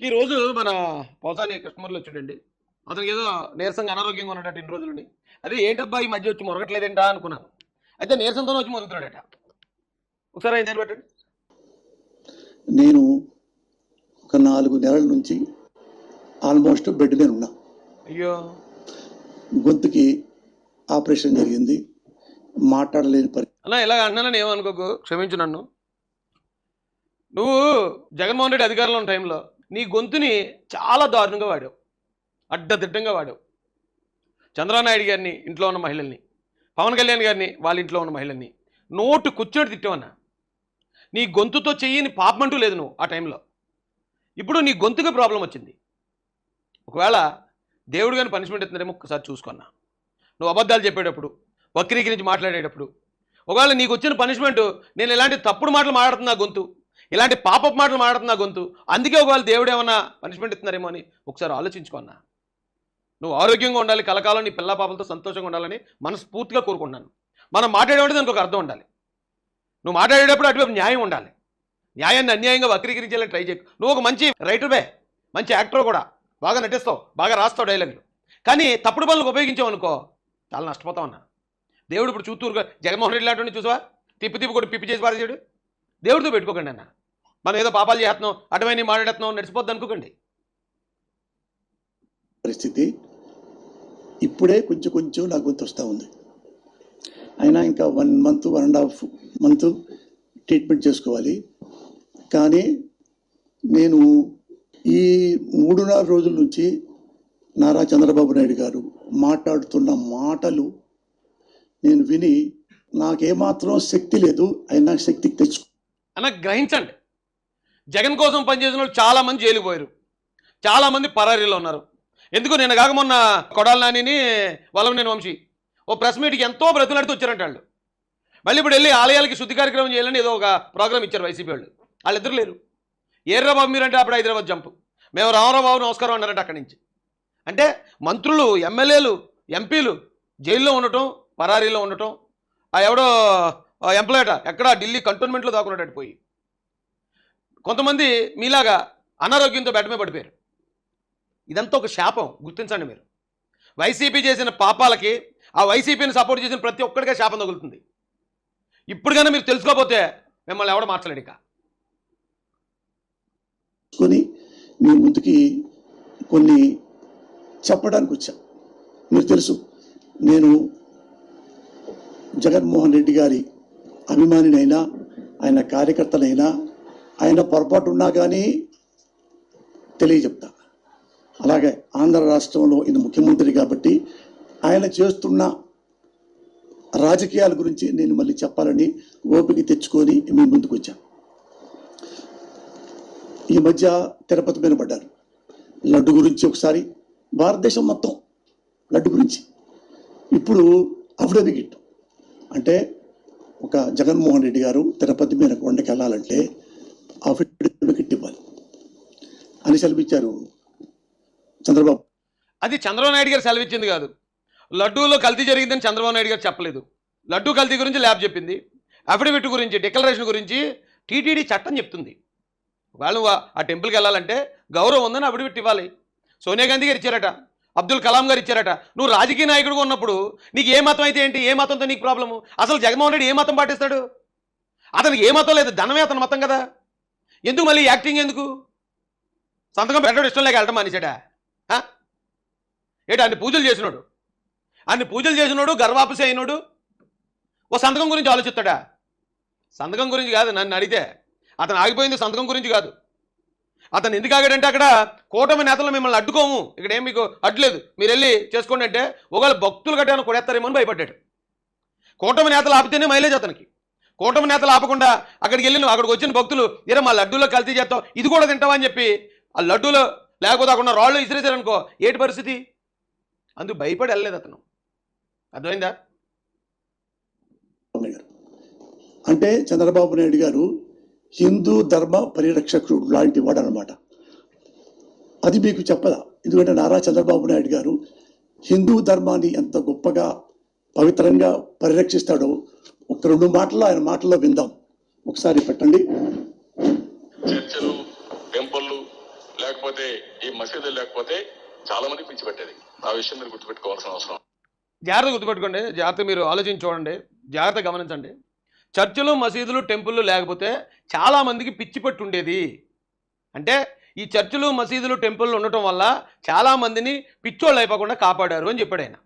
ఈరోజు మన పోసాని కస్టమర్లు వచ్చాడండి. అతనికి ఏదో నీరసంగా అనారోగ్యంగా ఉన్నాడట ఇన్ని రోజులని. అదే ఏంటబ్బా ఈ మధ్య వచ్చి మొరగట్లేదేంటా అనుకున్నాను. అయితే నీరసంతోనే వచ్చి మొరుగుతున్నాడట. ఒకసారి ఆయన పెట్టండి. నేను ఒక 4 నెలల నుంచి ఆల్మోస్ట్ బెడ్ మీద ఉన్నా. అయ్యో, గొంతుకి ఆపరేషన్ జరిగింది, మాట్లాడలేని అన్న ఇలాగ అంటున్నానని ఏమనుకోకు, క్షమించు నన్ను. నువ్వు జగన్మోహన్ రెడ్డి అధికారంలో ఉన్న టైంలో నీ గొంతుని చాలా దారుణంగా వాడావు, అడ్డదిడ్డంగా వాడావు. చంద్రబాబు నాయుడు గారిని, ఇంట్లో ఉన్న మహిళల్ని, పవన్ కళ్యాణ్ గారిని, వాళ్ళ ఇంట్లో ఉన్న మహిళల్ని నోటు కూర్చోటి తిట్టావన్నా. నీ గొంతుతో చెయ్యని పాపమంటూ లేదు నువ్వు ఆ టైంలో. ఇప్పుడు నీ గొంతుకి ప్రాబ్లం వచ్చింది. ఒకవేళ దేవుడు కానీ పనిష్మెంట్ ఇస్తున్నారేమో ఒక్కసారి చూసుకున్నా. నువ్వు అబద్ధాలు చెప్పేటప్పుడు, వక్రీకరించి మాట్లాడేటప్పుడు, ఒకవేళ నీకు వచ్చిన పనిష్మెంట్ నేను ఇలాంటి తప్పుడు మాటలు మాట్లాడుతున్నా గొంతు, ఇలాంటి పాపపు మాటలు మాట్లాడుతున్నా గొంతు, అందుకే ఒకవేళ దేవుడు ఏమన్నా పనిష్మెంట్ ఇస్తున్నారేమో అని ఒకసారి ఆలోచించుకున్నా. నువ్వు ఆరోగ్యంగా ఉండాలి, కలకాలం నీ పిల్ల పాపలతో సంతోషంగా ఉండాలని మనస్ఫూర్తిగా కోరుకుంటున్నాను. మనం మాట్లాడేవాడు దానికి ఒక అర్థం ఉండాలి. నువ్వు మాట్లాడేటప్పుడు అటువైపు న్యాయం ఉండాలి. న్యాయాన్ని అన్యాయంగా వక్రీకరించాలని ట్రై చేయకు. నువ్వు ఒక మంచి రైటర్వే, మంచి యాక్టర్ కూడా, బాగా నటిస్తావు, బాగా రాస్తావు డైలాగులు. కానీ తప్పుడు పనులకు ఉపయోగించావు అనుకో చాలా నష్టపోతావు అన్నా. దేవుడు ఇప్పుడు చూత్తూరుగా జగన్మోహన్ రెడ్డి లాంటి చూసావా, తిప్పి కూడా పిప్పి చేసి పారేసాడు. దేవుడితో పెట్టుకోకండి అన్న. మనం ఏదో పాపాలు చేస్తున్నాం, అటువైన మాట్లాడుతున్నాం, నడిచిపోద్ది అనుకోకండి. పరిస్థితి ఇప్పుడే కొంచెం కొంచెం నా గొంతు వస్తూ ఉంది. అయినా ఇంకా 1 month 1.5 month ట్రీట్మెంట్ చేసుకోవాలి. కానీ నేను ఈ 3-4 రోజుల నుంచి నారా చంద్రబాబు నాయుడు గారు మాట్లాడుతున్న మాటలు నేను విని నాకేమాత్రం శక్తి లేదు, అయినా శక్తికి తెచ్చుకో అన్న. గ్రహించండి, జగన్ కోసం పనిచేసిన వాళ్ళు చాలామంది జైలుకు పోయారు, చాలామంది పరారీలో ఉన్నారు. ఎందుకు నేను కాక మొన్న కొడాల నానిని వల్లభనేని వంశీ ఓ ప్రెస్ మీట్కి ఎంతో బ్రతులాడుతూ వచ్చారంట వాళ్ళు. మళ్ళీ ఇప్పుడు వెళ్ళి ఆలయాలకి శుద్ధి కార్యక్రమం చేయాలని ఏదో ఒక ప్రోగ్రామ్ ఇచ్చారు వైసీపీ వాళ్ళు. వాళ్ళిద్దరు లేరు. ఏర్రా బాబు మీరంటే అప్పుడు హైదరాబాద్ జంపు, మేము రామరావు బాబు నమస్కారం అన్నారంట అక్కడి నుంచి. అంటే మంత్రులు, ఎమ్మెల్యేలు, ఎంపీలు జైల్లో ఉండటం, పరారీలో ఉండటం, ఆ ఎవడో ఎంప్లాయట ఎక్కడ ఢిల్లీ కంటోన్మెంట్లో దాక్కున్నట్టు పోయి, కొంతమంది మీలాగా అనారోగ్యంతో బెడ్ మీద పడిపోయారు. ఇదంతా ఒక శాపం, గుర్తించండి మీరు. వైసీపీ చేసిన పాపాలకి ఆ వైసీపీని సపోర్ట్ చేసిన ప్రతి ఒక్కడికే శాపం తగులుతుంది. ఇప్పుడు కానీ మీరు తెలుసుకోకపోతే మిమ్మల్ని ఎవడో మార్చలేడు. ఇక మీ ముందుకి కొన్ని చెప్పడానికి వచ్చా. మీరు తెలుసు, నేను జగన్మోహన్ రెడ్డి గారి అభిమానినైనా, ఆయన కార్యకర్తనైనా, ఆయన పొరపాటు ఉన్నా కానీ తెలియజెప్తా. అలాగే ఆంధ్ర రాష్ట్రంలో ఈయన ముఖ్యమంత్రి కాబట్టి ఆయన చేస్తున్న రాజకీయాల గురించి నేను మళ్ళీ చెప్పాలని ఓపిక తెచ్చుకొని మీ ముందుకు వచ్చాను. ఈ మధ్య తిరుపతి మీద పడ్డారు లడ్డు గురించి, ఒకసారి భారతదేశం మొత్తం లడ్డు గురించి. ఇప్పుడు అఫిడవిట్ అంటే ఒక జగన్మోహన్ రెడ్డి గారు తిరుపతి మీద కొండకి వెళ్ళాలంటే అఫిడవిట్ ఇవ్వాలి అని సెలవిచ్చారు చంద్రబాబు. అది చంద్రబాబు నాయుడు గారు సెలవిచ్చింది కాదు. లడ్డూలో కల్తీ జరిగిందని చంద్రబాబు నాయుడు గారు చెప్పలేదు. లడ్డూ కల్తీ గురించి ల్యాబ్ చెప్పింది. అఫిడవిట్ గురించి, డిక్లరేషన్ గురించి టీటీడీ చట్టం చెప్తుంది. వాళ్ళు ఆ టెంపుల్కి వెళ్ళాలంటే గౌరవం ఉందని అఫిడవిట్ ఇవ్వాలి. సోనియా గాంధీ గారు ఇచ్చారట, అబ్దుల్ కలాం గారు ఇచ్చారట. నువ్వు రాజకీయ నాయకుడిగా ఉన్నప్పుడు నీకు ఏ మతం అయితే ఏంటి, ఏ మతంతో నీకు ప్రాబ్లము? అసలు జగన్మోహన్ రెడ్డి ఏ మతం పాటిస్తాడు? అతనికి ఏ మతం లేదు, ధనమే అతని మతం కదా. ఎందుకు మళ్ళీ యాక్టింగ్ ఎందుకు? సంతకం పెట్టడం ఇష్టం లేక వెళ్ళటం మానేశాడా? ఏంటి అన్ని పూజలు చేసినోడు, గర్వాపసి అయినోడు ఓ సంతకం గురించి ఆలోచిస్తాడా? సంతకం గురించి కాదు నన్ను అడిగితే. అతను ఆగిపోయింది సంతకం గురించి కాదు. అతను ఎందుకు ఆగాడంటే అక్కడ కూటమి నేతలు మిమ్మల్ని అడ్డుకోము, ఇక్కడ ఏం మీకు అడ్డులేదు, మీరు వెళ్ళి చేసుకోండి అంటే ఒకవేళ భక్తులు గట్టాను కొడేస్తారేమో అని భయపడ్డాడు. కూటమి నేతలు ఆపితేనే మైలేజ్ అతనికి. కూటమి నేతలు ఆపకుండా అక్కడికి వెళ్ళి అక్కడికి వచ్చిన భక్తులు ఇరే మా లడ్డూలో కల్తీ చేస్తావు, ఇది కూడా తింటావా అని చెప్పి ఆ లడ్డూలో లేకపోతే అక్కడ రాళ్ళు ఇసిరేసారనుకో ఏంటి పరిస్థితి? అందుకు భయపడి వెళ్ళలేదు అతను. అర్థమైందా? అంటే చంద్రబాబు నాయుడు గారు హిందూ ధర్మ పరిరక్షకుడు లాంటి వాడు అనమాట. అది మీకు చెప్పదా? ఎందుకంటే నారా చంద్రబాబు నాయుడు గారు హిందూ ధర్మాన్ని ఎంత గొప్పగా పవిత్రంగా పరిరక్షిస్తాడో ఒక 2 మాటలు ఆయన మాటల్లో విందాం. ఒకసారి పెట్టండి. చర్చలు, టెంపుల్ లేకపోతే లేకపోతే ఈ మసీదులు లేకపోతే చాలా మంది పిచ్చి పెట్టేది. ఆ విషయం మీరు గుర్తుపెట్టుకోవాల్సిన అవసరం. జాగ్రత్త గుర్తుపెట్టుకోండి, జాగ్రత్త మీరు ఆలోచించి చూడండి, జాగ్రత్త గమనించండి. చర్చిలు మసీదులు టెంపుల్లు లేకపోతే చాలామందికి పిచ్చి పట్టు ఉండేది. అంటే ఈ చర్చిలు మసీదులు టెంపుల్లు ఉండటం వల్ల చాలామందిని పిచ్చోళ్ళు అయిపోకుండా కాపాడారు అని చెప్పాడు ఆయన.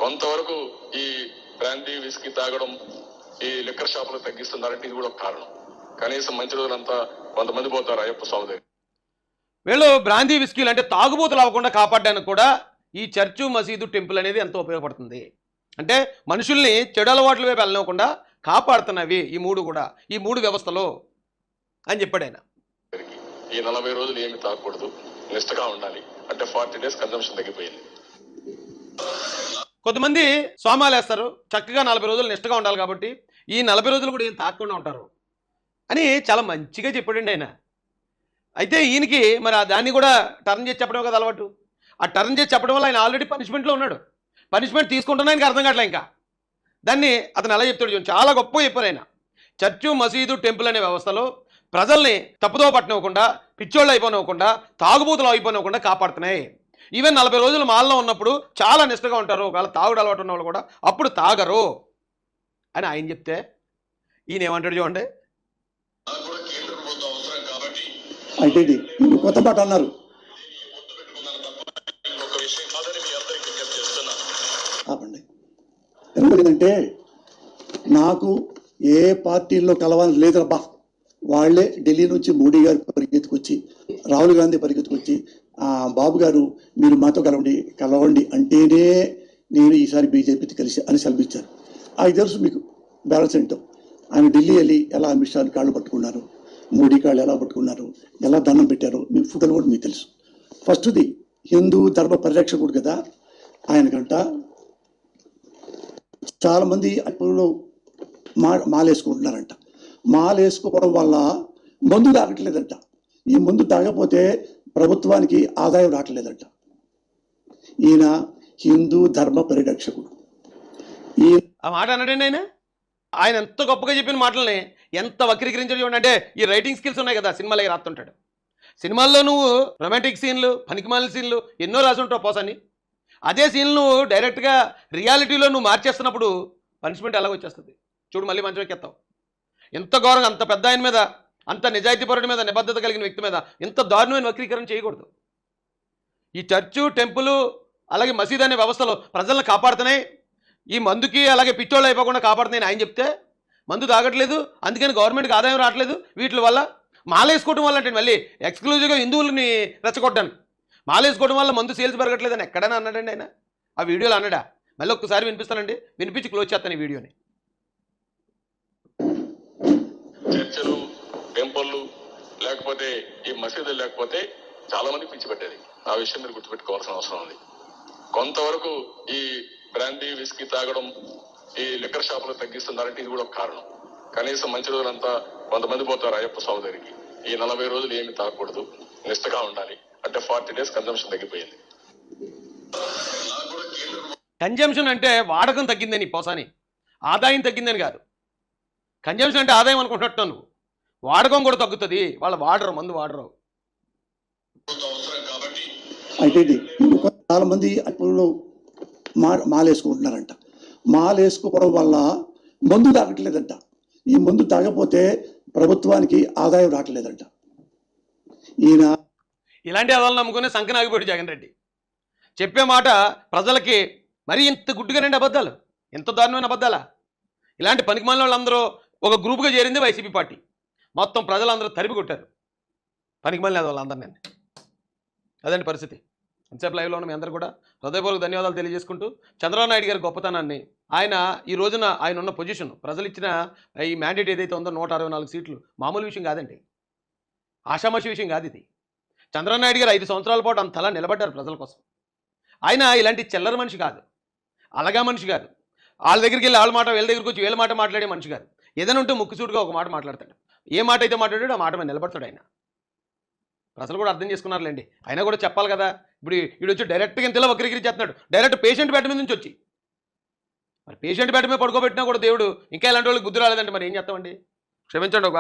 కొంతవరకు ఈ బ్రాందీ విస్కీ తాగడం, ఈ లిక్కర్ షాపులు తగ్గిస్తున్నారంటే ఇది కూడా ఒక కారణం. కనీసం మంచి రోజులంతా కొంతమంది పోతారు అయ్యప్ప స్వామి దగ్గర. వీళ్ళు బ్రాందీ విస్కీలు అంటే తాగుబోతులు అవ్వకుండా కాపాడడానికి కూడా ఈ చర్చు మసీదు టెంపుల్ అనేది ఎంతో ఉపయోగపడుతుంది. అంటే మనుషుల్ని చెడు అలవాట్ల వైపు వెళ్ళనివ్వకుండా కాపాడుతున్నవి ఈ మూడు కూడా, ఈ మూడు వ్యవస్థలో అని చెప్పాడు ఆయన. ఈ 40 రోజులు ఏమి తాగకూడదు, నిష్టగా ఉండాలి. అంటే 40 days కన్జంప్షన్ తగ్గిపోయింది. కొంతమంది స్వామాలు వేస్తారు, చక్కగా 40 రోజులు నిష్టగా ఉండాలి కాబట్టి ఈ 40 రోజులు కూడా ఏం తాగకుండా ఉంటారు అని చాలా మంచిగా చెప్పాడండి ఆయన. అయితే ఈయనకి మరి దాన్ని కూడా టర్న్ చేసి చెప్పడం కదా అలవాటు. ఆ టర్న్ చేసి చెప్పడం వల్ల ఆయన ఆల్రెడీ పనిష్మెంట్లో ఉన్నాడు. పనిష్మెంట్ తీసుకుంటున్నా ఆయనకి అర్థం కావట్లే. ఇంకా దాన్ని అతను ఎలా చెప్తాడు చూడండి, చాలా గొప్పగా చెప్పారు ఆయన. చర్చు మసీదు టెంపుల్ అనే వ్యవస్థలో ప్రజల్ని తప్పుదో పట్టనివ్వకుండా, పిచ్చోళ్ళు అయిపోనివ్వకుండా, తాగుబోతులు అయిపోనివ్వకుండా కాపాడుతున్నాయి. ఈవెన్ 40 రోజులు మాల్లో ఉన్నప్పుడు చాలా నిష్టగా ఉంటారు, ఒకవేళ తాగుడు అలవాటు ఉన్న వాళ్ళు కూడా అప్పుడు తాగరు అని ఆయన చెప్తే ఈయన ఏమంటాడు చూడండి. అయితే ఇది కొత్త మాట అన్నారు. ఆపండి. ఎందుకంటే నాకు ఏ పార్టీల్లో కలవాలని లేదబ్బా. వాళ్ళే ఢిల్లీ నుంచి మోడీ గారు పరిగెత్తుకొచ్చి, రాహుల్ గాంధీ పరిగెత్తుకొచ్చి, బాబు గారు మీరు మాతో కలవండి అంటేనే నేను ఈసారి బీజేపీతో కలిసి అని సెలవిచ్చారు. అది తెలుసు మీకు బ్యాలెన్స్ ఏంటో. ఆయన ఢిల్లీ వెళ్ళి ఎలా అమిత్ షా కాళ్ళు పట్టుకున్నారు, మోడీ కాళ్ళు ఎలా పట్టుకున్నారు, ఎలా దండం పెట్టారు, మీకు ఫోటోలు కూడా మీకు తెలుసు. ఫస్ట్ది హిందూ ధర్మ పరిరక్షకుడు కదా ఆయనకంట. చాలామంది ఇప్పుడు మాలేసుకుంటున్నారంట. మాలేసుకోవడం వల్ల మందు తాగట్లేదంట. ఈ మందు తాగకపోతే ప్రభుత్వానికి ఆదాయం రావట్లేదంట. ఈయన హిందూ ధర్మ పరిరక్షకుడు. ఆ మాట అన్నాడండి ఆయన. ఆయన ఎంత గొప్పగా చెప్పిన మాటల్ని ఎంత వక్రీకరించాడు చూడండి. అంటే ఈ రైటింగ్ స్కిల్స్ ఉన్నాయి కదా, సినిమాలకి రాస్తుంటాడు. సినిమాల్లో నువ్వు రొమాంటిక్ సీన్లు, పనికిమాలిన సీన్లు ఎన్నో రాసి ఉంటావు పోసని. అదే సీన్లు నువ్వు డైరెక్ట్గా రియాలిటీలో నువ్వు మార్చేస్తున్నప్పుడు పనిష్మెంట్ ఎలాగ వచ్చేస్తుంది చూడు. మళ్ళీ మంచం ఎక్కేస్తావు. ఎంత ఘోరంగా, అంత పెద్ద ఆయన మీద, అంత నిజాయితీపరుడి మీద, నిబద్ధత కలిగిన వ్యక్తి మీద ఇంత దారుణమైన వక్రీకరణ చేయకూడదు. ఈ చర్చు టెంపుల్ అలాగే మసీద్ అనే వ్యవస్థలో ప్రజలను కాపాడుతున్నాయి, ఈ మందుకి అలాగే పిచ్చోళ్ళు అయిపోకుండా కాపాడుతున్నాయని ఆయన చెప్తే మందు తాగట్లేదు, అందుకని గవర్నమెంట్కి ఆదాయం రావట్లేదు వీటి వల్ల. మాలేసుకోవడం వల్ల అంటే మళ్ళీ ఎక్స్క్లూజివ్గా హిందువులని రెచ్చగొట్టాను, మాలేసుకోవడం వల్ల మందు సేల్స్ పెరగట్లేదు అని ఎక్కడైనా అన్నాడండి ఆయన. ఆ వీడియోలో అన్నాడా? మళ్ళీ ఒక్కసారి వినిపిస్తానండి, వినిపించి క్లోజ్ చేస్తాను ఈ వీడియోని. చర్చలు, టెంపుల్లు లేకపోతే ఈ మసీదులు లేకపోతే చాలా మంది పిచ్చి పెట్టేది. ఆ విషయం మీరు గుర్తుపెట్టుకోవాల్సిన అవసరం ఉంది. కొంతవరకు ఈ బ్రాందీ విస్కీ తాగడం, ఈ లిక్కర్ షాపులు తగ్గిస్తున్నారంటే ఇది కూడా ఒక కారణం. కనీసం మంచి రోజులంతా కొంతమంది పోతారు అయ్యప్ప స్వామి దగ్గరికి. ఈ 40 రోజులు ఏమి తాగకూడదు, నిష్టగా ఉండాలి. అంటే 40 days కన్జంప్షన్ తగ్గిపోయింది. కన్జంప్షన్ అంటే వాడకం తగ్గిందని పోసాని, ఆదాయం తగ్గిందని కాదు. కన్జంప్షన్ అంటే ఆదాయం అనుకుంటున్నట్టు నువ్వు. వాడకం కూడా తగ్గుతుంది, వాళ్ళు వాడరు, మందు వాడరు. అయితే ఇది చాలా మంది ఇప్పుడు మాలేసుకుంటున్నారంట. మాలేసుకోవడం వల్ల మందు తాగట్లేదంట. ఈ మందు తాగకపోతే ప్రభుత్వానికి ఆదాయం రావట్లేదంట. ఈయన ఇలాంటి అదాలు నమ్ముకునే సంకనాగిపోయాడు జగన్ రెడ్డి. చెప్పే మాట ప్రజలకి మరీ ఇంత గుడ్డుగా రండి అబద్ధాలు, ఎంత దారుణమైన అబద్ధాలా. ఇలాంటి పనికిమాలిన వాళ్ళందరూ ఒక గ్రూప్గా చేరింది వైసీపీ పార్టీ. మొత్తం ప్రజలందరూ తరిమి కొట్టారు పనికిమాలిన వాళ్ళందరినీ. అదండి పరిస్థితి. ఎంతసేపు లైవ్లో ఉన్న మీ అందరూ కూడా హృదయపూర్వక ధన్యవాదాలు తెలియజేసుకుంటూ, చంద్రబాబు నాయుడు గారి గొప్పతనాన్ని, ఆయన ఈ రోజున ఆయన ఉన్న పొజిషన్, ప్రజలు ఇచ్చిన ఈ మ్యాండేట్ ఏదైతే ఉందో 164 సీట్లు మామూలు విషయం కాదండి, ఆషామాషి విషయం కాదు ఇది. చంద్రబాబు నాయుడు గారు 5 సంవత్సరాల పాటు అంతలా నిలబడ్డారు ప్రజల కోసం. ఆయన ఇలాంటి చిల్లర మనిషి కాదు, అలగా మనిషి కాదు. వాళ్ళ దగ్గరికి వెళ్ళి వాళ్ళ మాట, వీళ్ళ దగ్గరికి వచ్చి వీళ్ళ మాట మాట్లాడే మనిషి కాదు. ఏదైనా ఉంటే ముక్కుసూటుగా ఒక మాట మాట్లాడతాడు. ఏ మాట అయితే మాట్లాడాడో ఆ మాట మీద నిలబడతాడు ఆయన. ప్రజలు కూడా అర్థం చేసుకున్నారులేండి. అయినా కూడా చెప్పాలి కదా. ఇప్పుడు వీడు వచ్చి డైరెక్ట్గా ఇంతలో వక్రీకరించేస్తున్నాడు, డైరెక్ట్ పేషెంట్ బెడ్ మీద నుంచి వచ్చి. మరి పేషెంట్ బెడ్ మీద పడుకోబెట్టినా కూడా దేవుడు ఇంకా ఇలాంటి వాళ్ళకి బుద్ధి రాలేదంటే మరి ఏం చేస్తామండి? క్షమించండి. ఒక